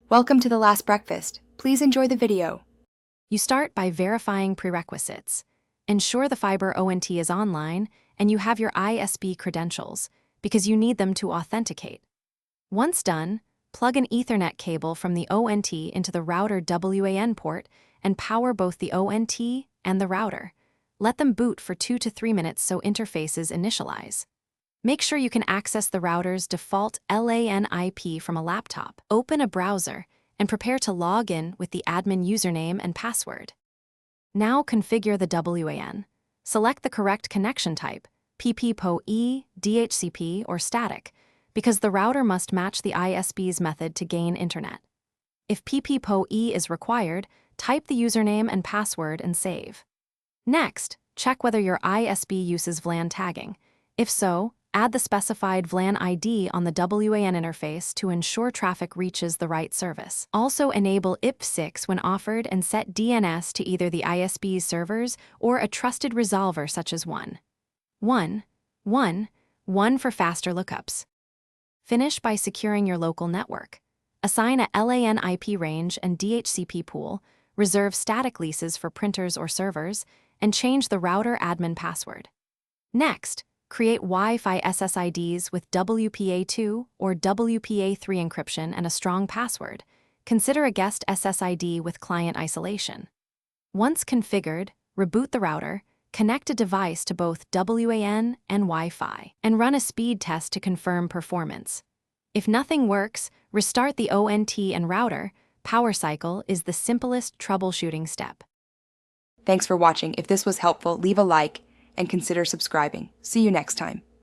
Welcome to the last breakfast. Please enjoy the video. You start by verifying prerequisites. Ensure the fiber ONT is online and you have your ISP credentials, because you need them to authenticate. Once done, plug an Ethernet cable from the ONT into the router WAN port and power both the ONT and the router. Let them boot for 2 to 3 minutes so interfaces initialize. Make sure you can access the router's default LAN IP from a laptop. Open a browser and prepare to log in with the admin username and password. Now configure the WAN. Select the correct connection type, PPPoE, DHCP, or static, because the router must match the ISP's method to gain internet. If PPPoE is required, type the username and password and save. Next, check whether your ISP uses VLAN tagging. If so, add the specified VLAN ID on the WAN interface to ensure traffic reaches the right service. Also enable IPv6 when offered and set DNS to either the ISP's servers or a trusted resolver such as 1.1.1.1 for faster lookups. Finish by securing your local network. Assign a LAN IP range and DHCP pool, reserve static leases for printers or servers, and change the router admin password. Next, create Wi-Fi SSIDs with WPA2 or WPA3 encryption and a strong password. Consider a guest SSID with client isolation. Once configured, reboot the router, connect a device to both WAN and Wi-Fi, and run a speed test to confirm performance. If nothing works, restart the ONT and router. Power cycle is the simplest troubleshooting step. Thanks for watching. If this was helpful, leave a like and consider subscribing. See you next time.